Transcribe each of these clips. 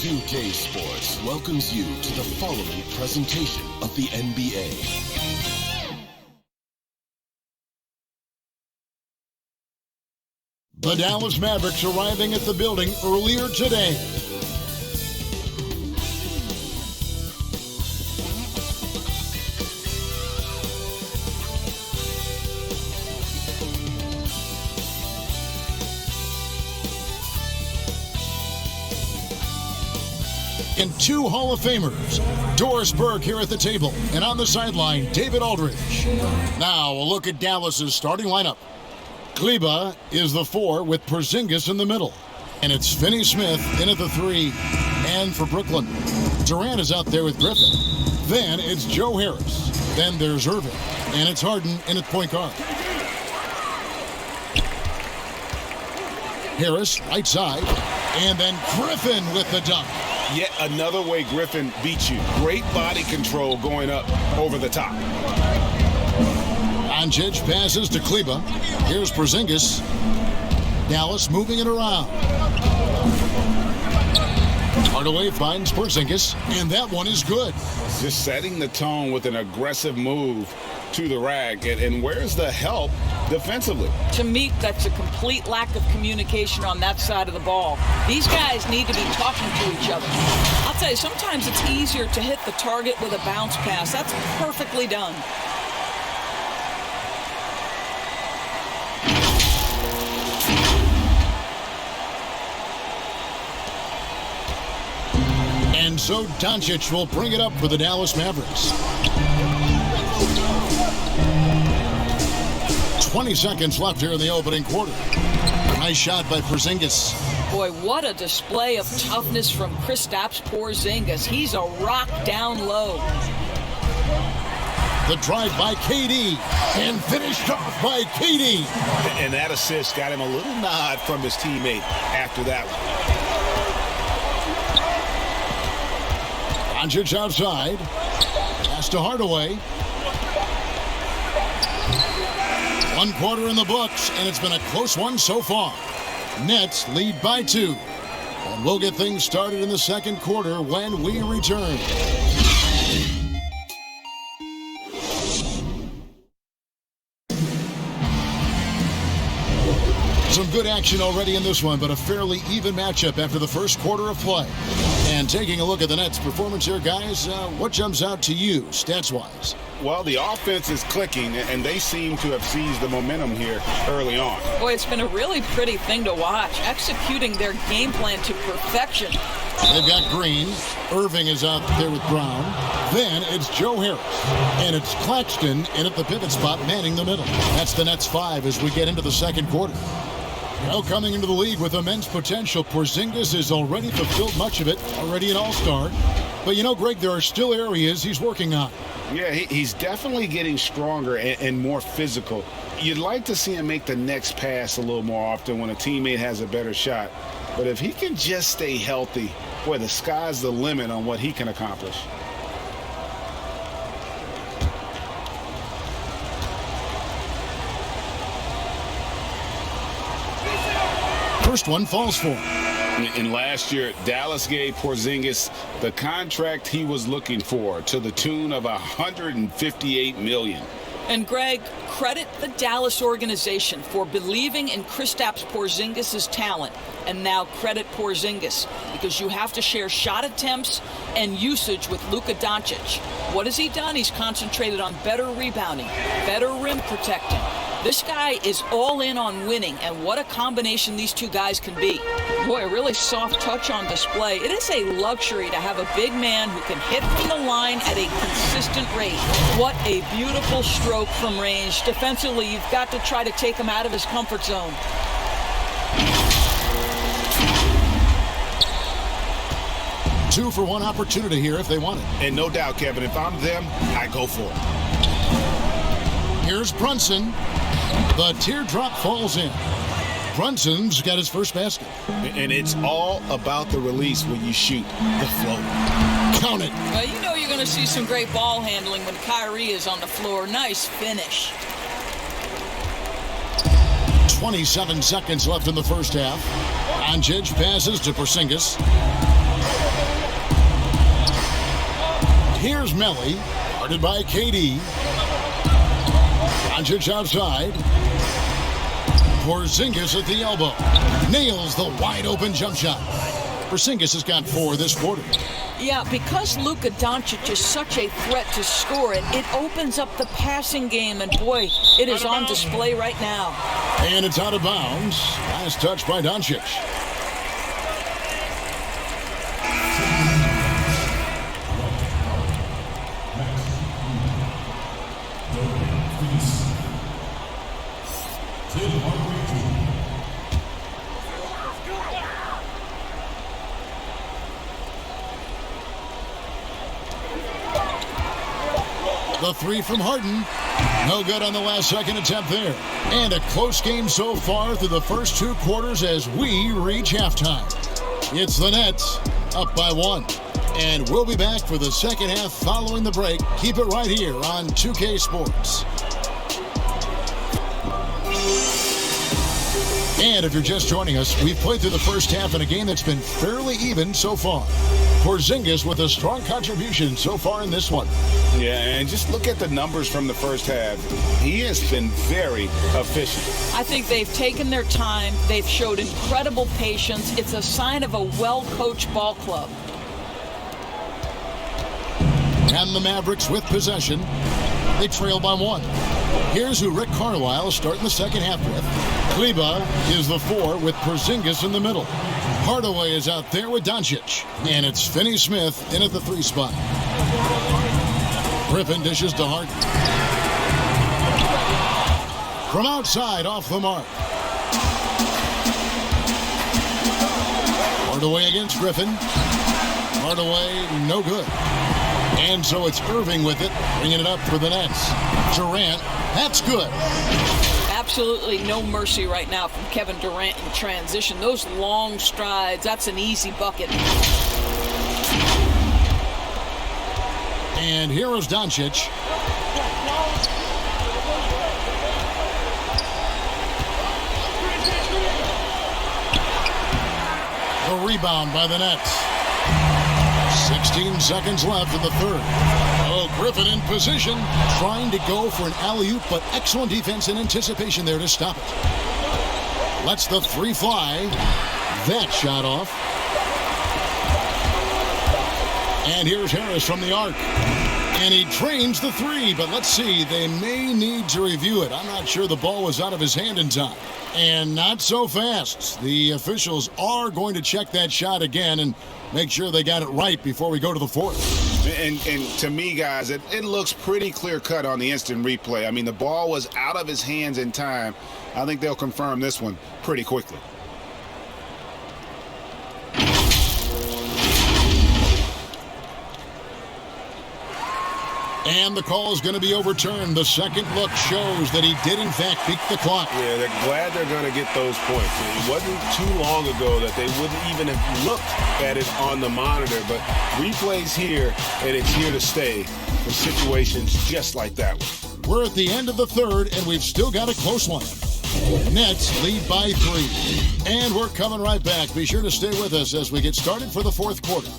2K Sports welcomes you to the following presentation of the NBA. The Dallas Mavericks arriving at the building earlier today. And two Hall of Famers, Doris Burke here at the table, and on the sideline, David Aldridge. Now, a look at Dallas's starting lineup. Kleber is the 4 with Porzingis in the middle. And it's Finney-Smith in at the 3. And for Brooklyn, Durant is out there with Griffin. Then it's Joe Harris. Then there's Irving. And it's Harden in at point guard. Harris, right side. And then Griffin with the dunk. Yet another way Griffin beats you. Great body control going up over the top. Doncic passes to Kleber. Here's Porzingis. Dallas moving it around. Hardaway finds Porzingis, and that one is good. Just setting the tone with an aggressive move to the rack. And where's the help defensively? To me, that's a complete lack of communication on that side of the ball. These guys need to be talking to each other. I'll tell you, sometimes it's easier to hit the target with a bounce pass. That's perfectly done. And so Doncic will bring it up for the Dallas Mavericks. 20 seconds left here in the opening quarter. Nice shot by Porzingis. Boy, what a display of toughness from Kristaps Porzingis. He's a rock down low. The drive by KD, and finished off by KD. And that assist got him a little nod from his teammate after that one. Doncic outside. Pass to Hardaway. 1 quarter in the books, and it's been a close one so far. Nets lead by 2. And we'll get things started in the second quarter when we return. Some good action already in this one, but a fairly even matchup after the first quarter of play. And taking a look at the Nets' performance here, guys, what jumps out to you, stats-wise? Well, the offense is clicking, and they seem to have seized the momentum here early on. Boy, it's been a really pretty thing to watch, executing their game plan to perfection. They've got Green. Irving is out there with Brown. Then it's Joe Harris. And it's Claxton in at the pivot spot, manning the middle. That's the Nets 5 as we get into the second quarter. Now coming into the league with immense potential, Porzingis has already fulfilled much of it, already an all-star. But you know, Greg, there are still areas he's working on. Yeah, he's definitely getting stronger and more physical. You'd like to see him make the next pass a little more often when a teammate has a better shot. But if he can just stay healthy, boy, the sky's the limit on what he can accomplish. First one falls for him. And last year, Dallas gave Porzingis the contract he was looking for to the tune of $158 million. And Greg, credit the Dallas organization for believing in Kristaps Porzingis' talent. And now credit Porzingis, because you have to share shot attempts and usage with Luka Doncic. What has he done? He's concentrated on better rebounding, better rim protecting. This guy is all in on winning, and what a combination these two guys can be. Boy, a really soft touch on display. It is a luxury to have a big man who can hit from the line at a consistent rate. What a beautiful stroke from range. Defensively, you've got to try to take him out of his comfort zone. Two for one opportunity here if they want it. And no doubt, Kevin, if I'm them, I go for it. Here's Brunson. The teardrop falls in. Brunson's got his first basket. And it's all about the release when you shoot the floater. Count it. Well, you know you're going to see some great ball handling when Kyrie is on the floor. Nice finish. 27 seconds left in the first half. Doncic passes to Porzingis. Here's Melly, guarded by KD. Doncic outside. Porzingis at the elbow. Nails the wide-open jump shot. Porzingis has got 4 this quarter. Yeah, because Luka Doncic is such a threat to score it, it opens up the passing game, and boy, it is on display right now. And it's out of bounds. Last touch by Doncic. The 3 from Harden. No good on the last second attempt there. And a close game so far through the first 2 quarters as we reach halftime. It's the Nets up by 1. And we'll be back for the second half following the break. Keep it right here on 2K Sports. And if you're just joining us, we've played through the first half in a game that's been fairly even so far. Porzingis with a strong contribution so far in this one. Yeah, and just look at the numbers from the first half. He has been very efficient. I think they've taken their time. They've showed incredible patience. It's a sign of a well-coached ball club. And the Mavericks with possession. They trail by 1. Here's who Rick Carlisle is starting the second half with. Kleba is the 4 with Porzingis in the middle. Hardaway is out there with Doncic. And it's Finney-Smith in at the 3 spot. Griffin dishes to Harden. From outside, off the mark. Hardaway against Griffin. Hardaway, no good. And so it's Irving with it, bringing it up for the Nets. Durant, that's good. Absolutely no mercy right now from Kevin Durant in transition. Those long strides, that's an easy bucket. And here is Doncic. The rebound by the Nets. 16 seconds left in the third. Oh, Griffin in position, trying to go for an alley-oop, but excellent defense and anticipation there to stop it. Lets the 3 fly. That shot off. And here's Harris from the arc. And he drains the 3, but let's see, they may need to review it. I'm not sure the ball was out of his hand in time. And not so fast. The officials are going to check that shot again and make sure they got it right before we go to the 4th. And to me, guys, it looks pretty clear-cut on the instant replay. I mean, the ball was out of his hands in time. I think they'll confirm this one pretty quickly. And the call is going to be overturned. The second look shows that he did, in fact, beat the clock. Yeah, they're glad they're going to get those points. It wasn't too long ago that they wouldn't even have looked at it on the monitor. But replays here, and it's here to stay for situations just like that one. We're at the end of the third, and we've still got a close one. Nets lead by 3. And we're coming right back. Be sure to stay with us as we get started for the 4th quarter.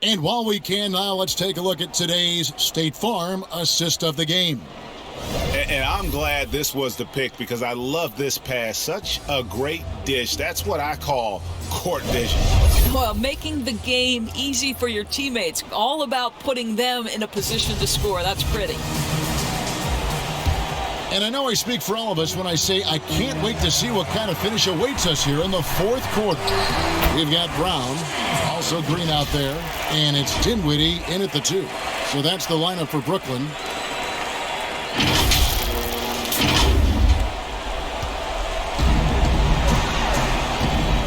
And while we can now, let's take a look at today's State Farm assist of the game. And I'm glad this was the pick because I love this pass. Such a great dish. That's what I call court vision. Well, making the game easy for your teammates. All about putting them in a position to score. That's pretty. And I know I speak for all of us when I say I can't wait to see what kind of finish awaits us here in the 4th quarter. We've got Brown, also Green out there, and it's Dinwiddie in at the 2. So that's the lineup for Brooklyn.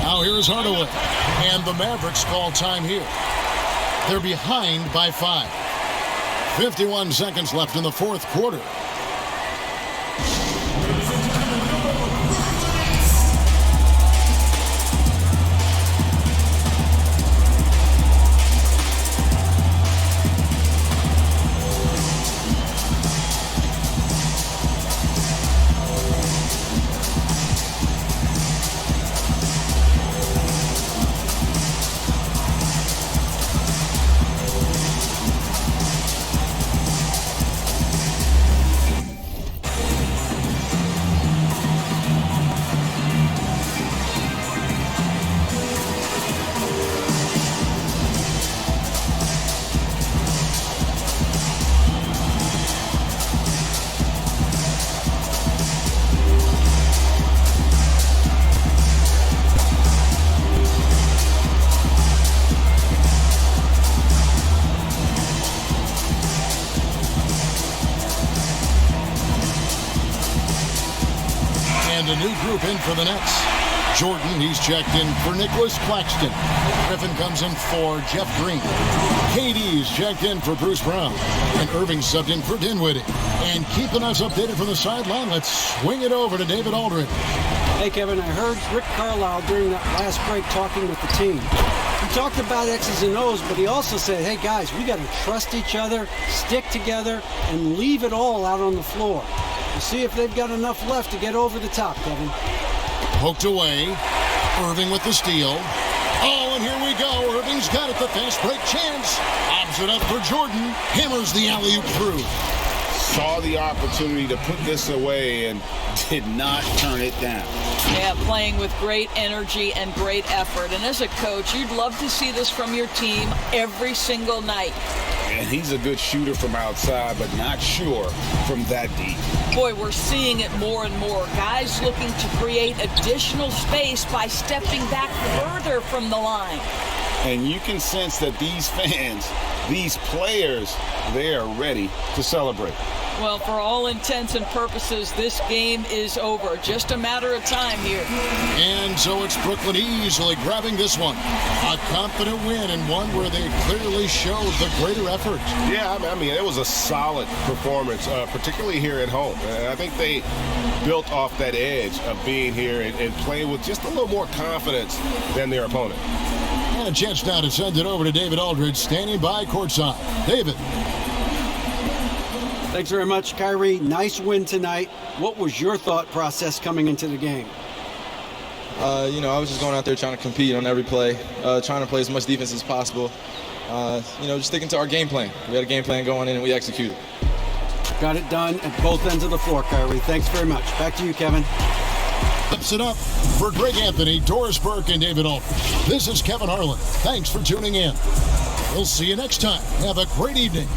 Now here's Hardaway, and the Mavericks call time here. They're behind by 5. 51 seconds left in the 4th quarter. And a new group in for the Nets. Jordan, he's checked in for Nicholas Claxton. Griffin comes in for Jeff Green. KD's checked in for Bruce Brown. And Irving subbed in for Dinwiddie. And keeping us updated from the sideline, let's swing it over to David Aldridge. Hey, Kevin, I heard Rick Carlisle during that last break talking with the team. He talked about X's and O's, but he also said, hey, guys, we got to trust each other, stick together, and leave it all out on the floor. We'll see if they've got enough left to get over the top, Kevin. Poked away. Irving with the steal. Oh, and here we go. Irving's got it. The fast break chance. Obs it up for Jordan. Hammers the alley-oop through. Saw the opportunity to put this away and did not turn it down. Yeah, playing with great energy and great effort. And as a coach, you'd love to see this from your team every single night. And he's a good shooter from outside, but not sure from that deep. Boy, we're seeing it more and more. Guys looking to create additional space by stepping back further from the line. And you can sense that these fans, these players, they are ready to celebrate. Well, for all intents and purposes, this game is over. Just a matter of time here. And so it's Brooklyn easily grabbing this one. A confident win, and one where they clearly showed the greater effort. Yeah, I mean, it was a solid performance, particularly here at home. I think they built off that edge of being here and playing with just a little more confidence than their opponent. And a chance now to send it over to David Aldridge, standing by courtside. David. Thanks very much, Kyrie. Nice win tonight. What was your thought process coming into the game? I was just going out there trying to compete on every play, trying to play as much defense as possible. Just sticking to our game plan. We had a game plan going in and we executed. Got it done at both ends of the floor, Kyrie. Thanks very much. Back to you, Kevin. Wraps it up for Greg Anthony, Doris Burke, and David Aldridge. This is Kevin Harlan. Thanks for tuning in. We'll see you next time. Have a great evening.